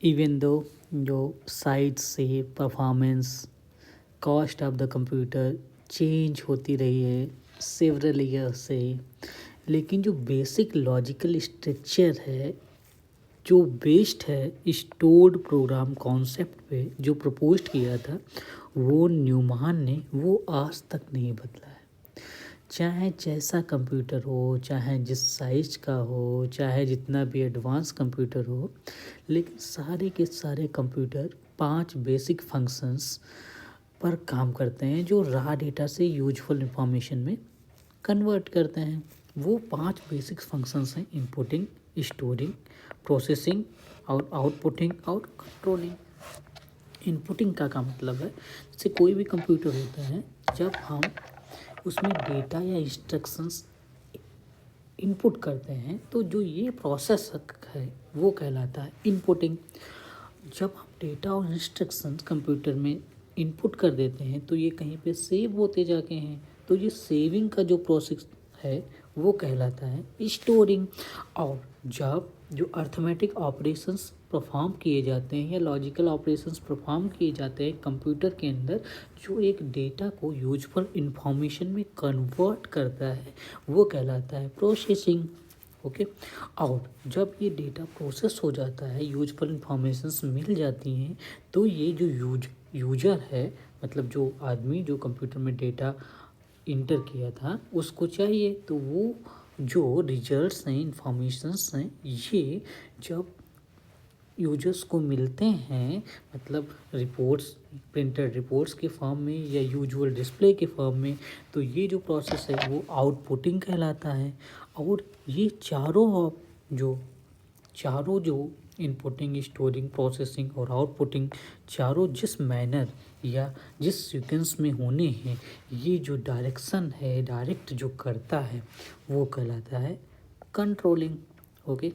Even though जो size से performance cost of the computer change होती रही है सेवरल ईयर से, लेकिन जो बेसिक लॉजिकल स्ट्रक्चर है जो बेस्ड है स्टोर्ड प्रोग्राम कॉन्सेप्ट पे जो प्रपोज्ड किया था वो न्यूमान ने, वो आज तक नहीं बदला है। चाहे जैसा कंप्यूटर हो, चाहे जिस साइज का हो, चाहे जितना भी एडवांस कंप्यूटर हो, लेकिन सारे के सारे कंप्यूटर 5 बेसिक फंक्शंस पर काम करते हैं जो रॉ डेटा से यूजफुल इंफॉर्मेशन में कन्वर्ट करते हैं। वो 5 बेसिक फंक्शंस हैं: इनपुटिंग, स्टोरिंग, प्रोसेसिंग और आउटपुटिंग और कंट्रोलिंग। इनपुटिंग का मतलब है जैसे कोई भी कंप्यूटर होता है, जब हम उसमें डेटा या इंस्ट्रक्शंस इनपुट करते हैं तो जो ये प्रोसेस है वो कहलाता है इनपुटिंग। जब हम डेटा और इंस्ट्रक्शंस कंप्यूटर में इनपुट कर देते हैं तो ये कहीं पे सेव होते जाके हैं, तो ये सेविंग का जो प्रोसेस है वो कहलाता है स्टोरिंग। और जब जो अर्थमेटिक ऑपरेशंस परफॉर्म किए जाते हैं या लॉजिकल ऑपरेशंस परफॉर्म किए जाते हैं कंप्यूटर के अंदर, जो एक डेटा को यूजफुल इंफॉर्मेशन में कन्वर्ट करता है वो कहलाता है प्रोसेसिंग। ओके। और जब ये डेटा प्रोसेस हो जाता है, यूजफुल इंफॉर्मेशंस मिल जाती हैं, तो ये जो यूजर है, मतलब जो आदमी जो कंप्यूटर में डेटा इंटर किया था उसको चाहिए, तो वो जो रिजल्ट्स हैं, इंफॉर्मेशंस हैं, ये जब यूजर्स को मिलते हैं, मतलब रिपोर्ट्स, प्रिंटेड रिपोर्ट्स के फॉर्म में या यूजुअल डिस्प्ले के फॉर्म में, तो ये जो प्रोसेस है वो आउटपुटिंग कहलाता है। और ये चारों जो इनपुटिंग, स्टोरिंग, प्रोसेसिंग और आउटपुटिंग, चारों जिस मैनर या जिस सीक्वेंस में होने हैं, ये जो डायरेक्शन है, डायरेक्ट जो करता है वो कहलाता है कंट्रोलिंग। ओके।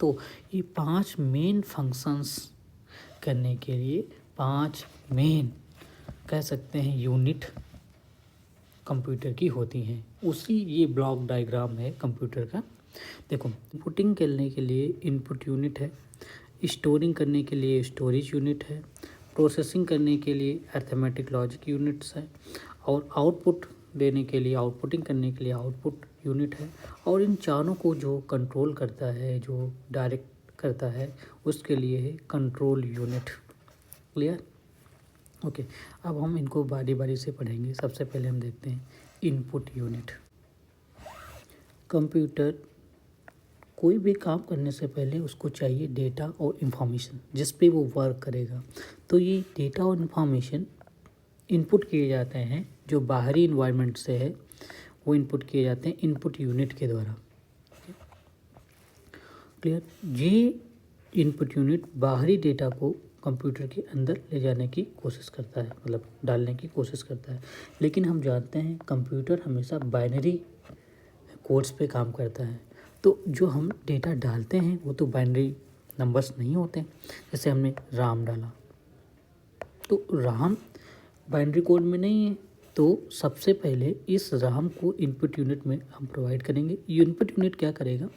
तो ये 5 मेन फंक्शंस करने के लिए 5 मेन कह सकते हैं यूनिट कंप्यूटर की होती हैं। उसी ये ब्लॉक डायग्राम है कंप्यूटर का। देखो, इनपुटिंग करने के लिए इनपुट यूनिट है, स्टोरिंग करने के लिए स्टोरेज यूनिट है, प्रोसेसिंग करने के लिए अर्थमेटिक लॉजिक यूनिट्स है, और आउटपुट देने के लिए, आउटपुटिंग करने के लिए आउटपुट यूनिट है। और इन चारों को जो कंट्रोल करता है, जो डायरेक्ट करता है, उसके लिए है कंट्रोल यूनिट। क्लियर? ओके। अब हम इनको बारी बारी से पढ़ेंगे। सबसे पहले हम देखते हैं इनपुट यूनिट। कंप्यूटर कोई भी काम करने से पहले उसको चाहिए डेटा और इन्फॉर्मेशन जिस पे वो वर्क करेगा। तो ये डेटा और इन्फॉर्मेशन इनपुट किए जाते हैं, जो बाहरी इन्वायरमेंट से है वो इनपुट किए जाते हैं इनपुट यूनिट के द्वारा। क्लियर? ये इनपुट यूनिट बाहरी डेटा को कंप्यूटर के अंदर ले जाने की कोशिश करता है, मतलब डालने की कोशिश करता है। लेकिन हम जानते हैं कंप्यूटर हमेशा बाइनरी कोड्स पे काम करता है, तो जो हम डेटा डालते हैं वो तो बाइनरी नंबर्स नहीं होते। जैसे हमने राम डाला, तो राम बाइनरी कोड में नहीं है, तो सबसे पहले इस राम को इनपुट यूनिट में हम प्रोवाइड करेंगे। इनपुट यूनिट क्या करेगा,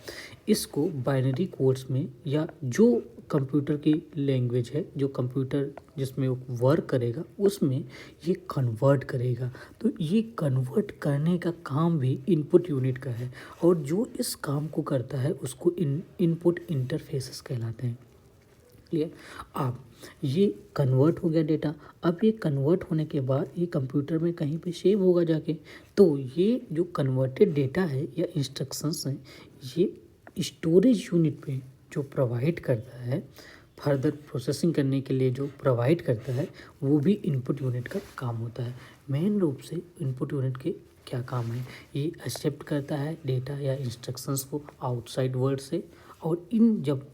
इसको बाइनरी कोड्स में या जो कंप्यूटर की लैंग्वेज है, जो कंप्यूटर जिसमें वो वर्क करेगा उसमें ये कन्वर्ट करेगा। तो ये कन्वर्ट करने का काम भी इनपुट यूनिट का है, और जो इस काम को करता है उसको इनपुट इंटरफेसेस कहलाते हैं। क्लियर? अब ये कन्वर्ट हो गया डेटा। अब ये कन्वर्ट होने के बाद ये कंप्यूटर में कहीं पे सेव होगा जाके। तो ये जो कन्वर्टेड डेटा है या इंस्ट्रक्शंस हैं, ये स्टोरेज यूनिट पे जो प्रोवाइड करता है, फर्दर प्रोसेसिंग करने के लिए जो प्रोवाइड करता है, वो भी इनपुट यूनिट का काम होता है। मेन रूप से इनपुट यूनिट के क्या काम है, ये एक्सेप्ट करता है डेटा या इंस्ट्रक्शंस को आउटसाइड वर्ल्ड से, और इन जब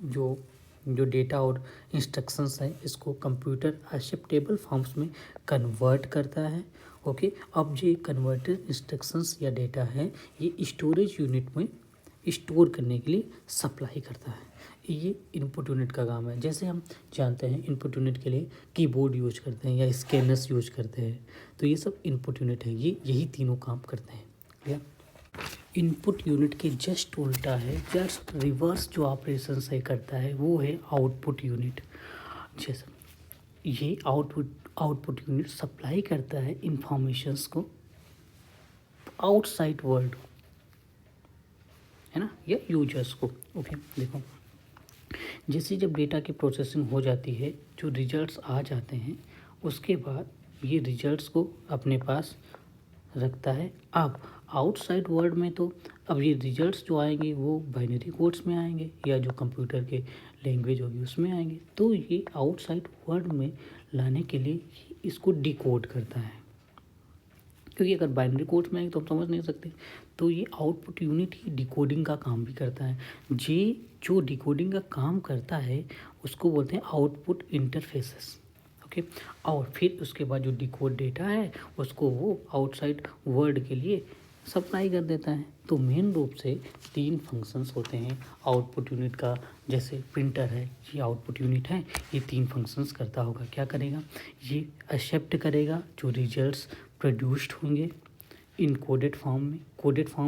जो डेटा और इंस्ट्रक्शंस हैं इसको कंप्यूटर एक्सेप्टेबल फॉर्म्स में कन्वर्ट करता है। ओके। अब ये कन्वर्टेड इंस्ट्रक्शंस या डेटा है ये स्टोरेज यूनिट में स्टोर करने के लिए सप्लाई करता है। ये इनपुट यूनिट का काम है। जैसे हम जानते हैं इनपुट यूनिट के लिए कीबोर्ड यूज करते हैं या स्कैनर्स यूज करते हैं, तो ये सब इनपुट यूनिट है, ये यही तीनों काम करते हैं। क्लियर? इनपुट यूनिट के जस्ट उल्टा है, जस्ट रिवर्स जो ऑपरेशन से करता है वो है आउटपुट यूनिट। जैसे ये आउटपुट यूनिट सप्लाई करता है इंफॉर्मेशंस को आउटसाइड वर्ल्ड, है ना, या यूजर्स को। ओके देखो, जैसे जब डेटा की प्रोसेसिंग हो जाती है, जो रिजल्ट्स आ जाते हैं, उसके बाद ये रिजल्ट्स को अपने पास रखता है। अब आउटसाइड वर्ल्ड में तो अब ये रिजल्ट्स जो आएंगे वो बाइनरी कोड्स में आएंगे या जो कंप्यूटर के लैंग्वेज होगी उसमें आएंगे। तो ये आउटसाइड वर्ल्ड में लाने के लिए इसको डिकोड करता है, क्योंकि अगर बाइनरी कोड्स में आएंगे तो हम समझ नहीं सकते। तो ये आउटपुट यूनिट ही डिकोडिंग का काम भी करता है। ये जो डिकोडिंग का काम करता है उसको बोलते हैं आउटपुट इंटरफेसेस। ओके, और फिर उसके बाद जो डिकोड डेटा है उसको वो आउटसाइड वर्ल्ड के लिए सप्लाई कर देता है। तो मेन रूप से 3 फंक्शंस होते हैं आउटपुट यूनिट का। जैसे प्रिंटर है, ये आउटपुट यूनिट है, ये 3 फंक्शंस करता होगा। क्या करेगा? ये एक्सेप्ट करेगा जो रिजल्ट्स प्रोड्यूस्ड होंगे इन कोडेड फॉर्म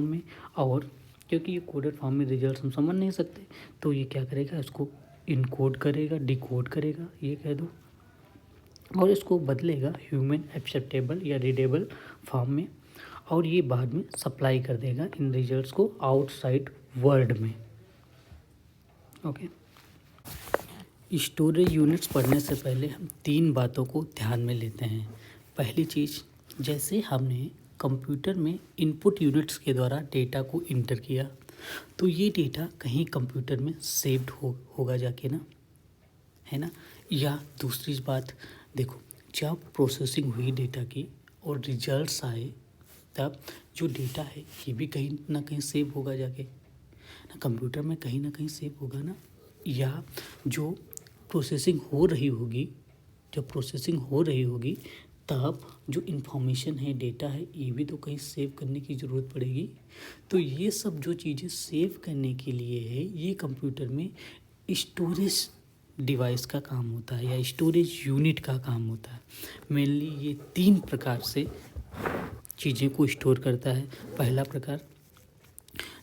में, और क्योंकि ये कोडेड फॉर्म में रिजल्ट्स हम समझ नहीं सकते तो ये क्या करेगा, इसको इनकोड करेगा, डिकोड करेगा, ये कह दो, और इसको बदलेगा ह्यूमन एक्सेप्टेबल या रीडेबल फॉर्म में, और ये बाद में सप्लाई कर देगा इन रिजल्ट्स को आउटसाइड वर्ल्ड में। ओके, स्टोरेज यूनिट्स पढ़ने से पहले हम 3 बातों को ध्यान में लेते हैं। पहली चीज़, जैसे हमने कंप्यूटर में इनपुट यूनिट्स के द्वारा डेटा को इंटर किया तो ये डेटा कहीं कंप्यूटर में सेव्ड होगा जाके ना, है ना। या दूसरी बात देखो, जब प्रोसेसिंग हुई डेटा की और रिजल्ट्स आए तब जो डेटा है ये भी कहीं ना कहीं सेव होगा जाके ना, कंप्यूटर में कहीं ना कहीं सेव होगा ना। या जो प्रोसेसिंग हो रही होगी, जब प्रोसेसिंग हो रही होगी तब जो इन्फॉर्मेशन है, डेटा है, ये भी तो कहीं सेव करने की ज़रूरत पड़ेगी। तो ये सब जो चीज़ें सेव करने के लिए है, ये कंप्यूटर में स्टोरेज डिवाइस का काम होता है या स्टोरेज यूनिट का काम होता है। मेनली ये 3 प्रकार से चीज़ें को स्टोर करता है। पहला प्रकार,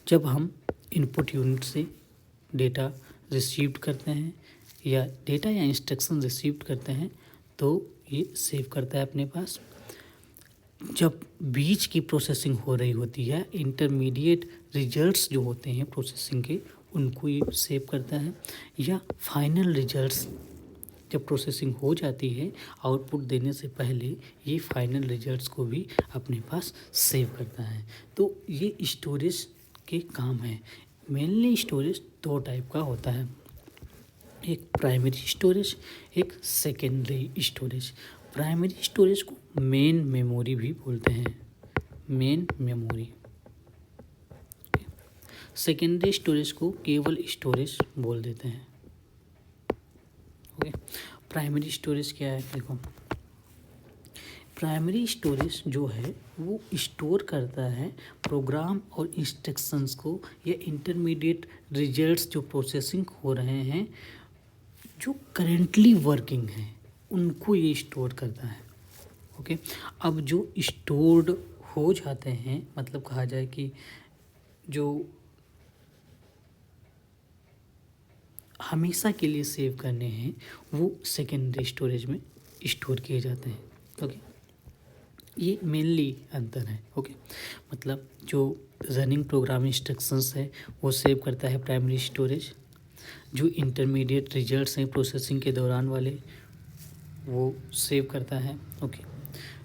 जब हम इनपुट यूनिट से डेटा रिसीव्ड करते हैं या डेटा या इंस्ट्रक्शन रिसीव्ड करते हैं तो ये सेव करता है अपने पास। जब बीच की प्रोसेसिंग हो रही होती है, इंटरमीडिएट रिजल्ट्स जो होते हैं प्रोसेसिंग के, उनको ये सेव करता है। या फाइनल रिजल्ट्स जब प्रोसेसिंग हो जाती है आउटपुट देने से पहले, ये फाइनल रिजल्ट्स को भी अपने पास सेव करता है। तो ये स्टोरेज के काम है। मेनली स्टोरेज 2 टाइप का होता है, एक प्राइमरी स्टोरेज, एक सेकेंडरी स्टोरेज। प्राइमरी स्टोरेज को मेन मेमोरी भी बोलते हैं, मेन मेमोरी। सेकेंडरी स्टोरेज को केवल स्टोरेज बोल देते हैं। ओके, प्राइमरी स्टोरेज क्या है? देखो, प्राइमरी स्टोरेज जो है वो स्टोर करता है प्रोग्राम और इंस्ट्रक्शंस को या इंटरमीडिएट रिजल्ट्स जो प्रोसेसिंग हो रहे हैं, जो करेंटली वर्किंग हैं, उनको ये स्टोर करता है। ओके, अब जो स्टोर्ड हो जाते हैं, मतलब कहा जाए कि जो हमेशा के लिए सेव करने हैं, वो सेकेंडरी स्टोरेज में स्टोर किए जाते हैं। ओके, ये मेनली अंतर है। ओके, मतलब जो रनिंग प्रोग्राम इंस्ट्रक्शंस है वो सेव करता है प्राइमरी स्टोरेज, जो इंटरमीडिएट रिजल्ट्स हैं प्रोसेसिंग के दौरान वाले वो सेव करता है। ओके,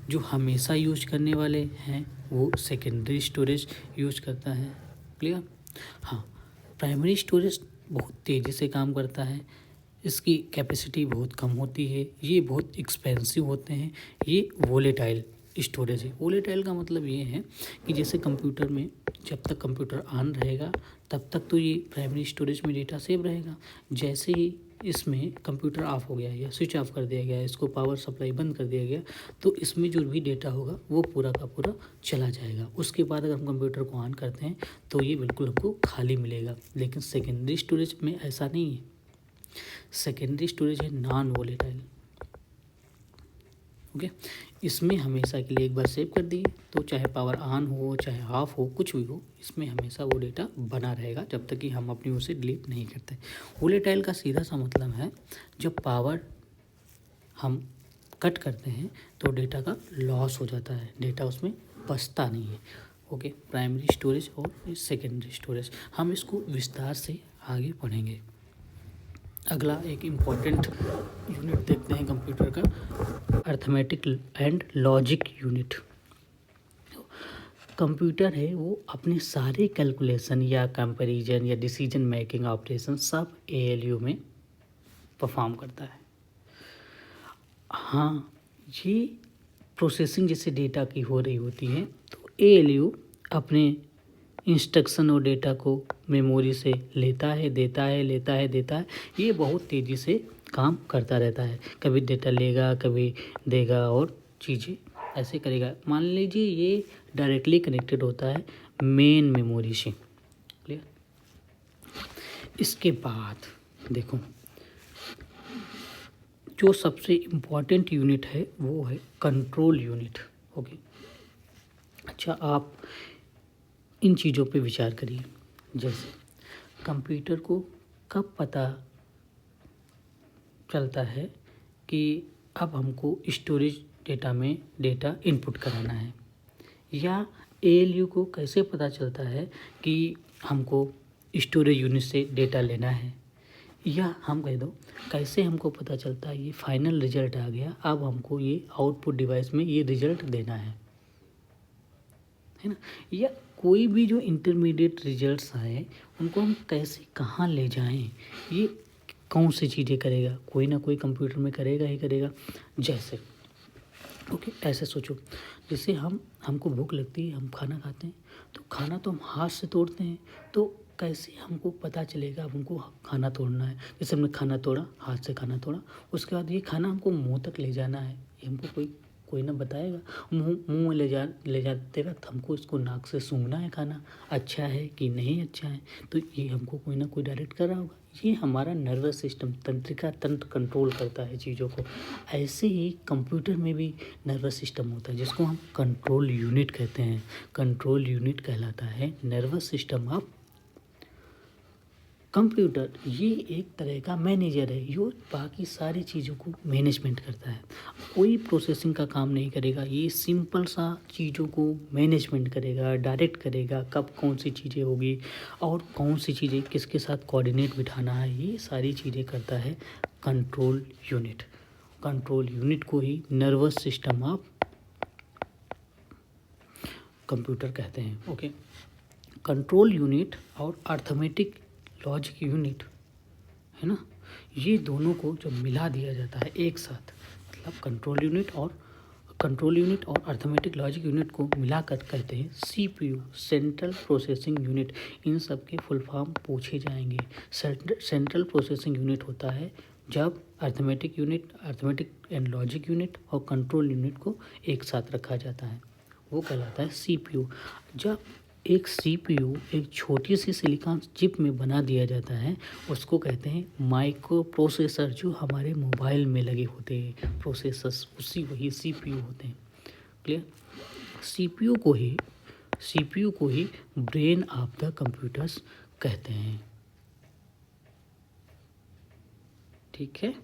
जो हमेशा यूज करने वाले हैं वो सेकेंडरी स्टोरेज यूज करता है। क्लियर? हाँ, प्राइमरी स्टोरेज बहुत तेज़ी से काम करता है, इसकी कैपेसिटी बहुत कम होती है, ये बहुत एक्सपेंसिव होते हैं, ये वोलेटाइल स्टोरेज है। वोलेटाइल का मतलब ये है कि जैसे कंप्यूटर में जब तक कंप्यूटर ऑन रहेगा तब तक तो ये प्राइमरी स्टोरेज में डेटा सेव रहेगा। जैसे ही इसमें कंप्यूटर ऑफ हो गया या स्विच ऑफ कर दिया गया, इसको पावर सप्लाई बंद कर दिया गया, तो इसमें जो भी डेटा होगा वो पूरा का पूरा चला जाएगा। उसके बाद अगर हम कंप्यूटर को ऑन करते हैं तो ये बिल्कुल हमको खाली मिलेगा। लेकिन सेकेंडरी स्टोरेज में ऐसा नहीं है। सेकेंडरी स्टोरेज है नॉन वोलेटाइल। ओके, इसमें हमेशा के लिए एक बार सेव कर दिए तो चाहे पावर ऑन हो चाहे ऑफ हो कुछ भी हो, इसमें हमेशा वो डेटा बना रहेगा जब तक कि हम अपनी ओर से डिलीट नहीं करते। वोलेटाइल का सीधा सा मतलब है जब पावर हम कट करते हैं तो डेटा का लॉस हो जाता है, डेटा उसमें बचता नहीं है। ओके, प्राइमरी स्टोरेज और सेकेंडरी स्टोरेज, हम इसको विस्तार से आगे पढ़ेंगे। अगला एक इम्पॉर्टेंट यूनिट देखते हैं कंप्यूटर का, arithmetic and logic unit. Computer है वो अपने सारे कैलकुलेशन या कंपैरिजन या डिसीजन मेकिंग ऑपरेशन सब एएलयू में परफॉर्म करता है। हाँ, ये प्रोसेसिंग जैसे डेटा की हो रही होती है तो एएलयू अपने इंस्ट्रक्शन और डेटा को मेमोरी से लेता है, देता है, लेता है, देता है। ये बहुत तेज़ी से काम करता रहता है, कभी डेटा लेगा कभी देगा और चीज़ें ऐसे करेगा। मान लीजिए ये डायरेक्टली कनेक्टेड होता है मेन मेमोरी से। क्लियर। इसके बाद देखो जो सबसे इम्पॉर्टेंट यूनिट है वो है कंट्रोल यूनिट। ओके, अच्छा आप इन चीज़ों पे विचार करिए, जैसे कंप्यूटर को कब पता चलता है कि अब हमको स्टोरेज डेटा में डेटा इनपुट कराना है, या एएलयू को कैसे पता चलता है कि हमको स्टोरेज यूनिट से डेटा लेना है, या हम कह दो कैसे हमको पता चलता है ये फाइनल रिजल्ट आ गया, अब हमको ये आउटपुट डिवाइस में ये रिजल्ट देना है ना। या कोई भी जो इंटरमीडिएट रिजल्ट्स आए उनको हम कैसे कहाँ ले जाएं, ये कौन सी चीज़ें करेगा, कोई ना कोई कंप्यूटर में करेगा ही करेगा। जैसे ओके, ऐसे सोचो जैसे हमको भूख लगती है, हम खाना खाते हैं तो खाना तो हम हाथ से तोड़ते हैं, तो कैसे हमको पता चलेगा अब हमको खाना तोड़ना है। जैसे हमने खाना तोड़ा, हाथ से खाना तोड़ा, उसके बाद ये खाना हमको मुंह तक ले जाना है, ये हमको कोई ना बताएगा। मुंह में ले जाते वक्त हमको इसको नाक से सूंघना है, खाना अच्छा है कि नहीं अच्छा है, तो ये हमको कोई ना कोई डायरेक्ट कर रहा होगा। ये हमारा नर्वस सिस्टम, तंत्रिका तंत्र कंट्रोल करता है चीज़ों को। ऐसे ही कंप्यूटर में भी नर्वस सिस्टम होता है जिसको हम कंट्रोल यूनिट कहते हैं। कंट्रोल यूनिट कहलाता है नर्वस सिस्टम ऑफ कंप्यूटर। ये एक तरह का मैनेजर है, ये बाकी सारी चीज़ों को मैनेजमेंट करता है, कोई प्रोसेसिंग का काम नहीं करेगा, ये सिंपल सा चीज़ों को मैनेजमेंट करेगा, डायरेक्ट करेगा कब कौन सी चीज़ें होगी और कौन सी चीज़ें किसके साथ कोऑर्डिनेट बिठाना है, ये सारी चीज़ें करता है कंट्रोल यूनिट। कंट्रोल यूनिट को ही नर्वस सिस्टम ऑफ कंप्यूटर कहते हैं। ओके, कंट्रोल यूनिट और अर्थमेटिक लॉजिक यूनिट है ना, ये दोनों को जब मिला दिया जाता है एक साथ, मतलब कंट्रोल यूनिट और अर्थमेटिक लॉजिक यूनिट को मिलाकर कहते हैं सीपीयू, सेंट्रल प्रोसेसिंग यूनिट। इन सब के फुल फॉर्म पूछे जाएंगे। सेंट्रल प्रोसेसिंग यूनिट होता है जब अर्थमेटिक एंड लॉजिक यूनिट और कंट्रोल यूनिट को एक साथ रखा जाता है, वो कहलाता है सीपीयू। जब एक सीपीयू एक छोटी सी सिलिकॉन चिप में बना दिया जाता है, उसको कहते हैं माइक्रो प्रोसेसर। जो हमारे मोबाइल में लगे होते हैं प्रोसेसर्स, वही सीपीयू होते हैं। क्लियर। सीपीयू को ही ब्रेन ऑफ द कंप्यूटर्स कहते हैं। ठीक है।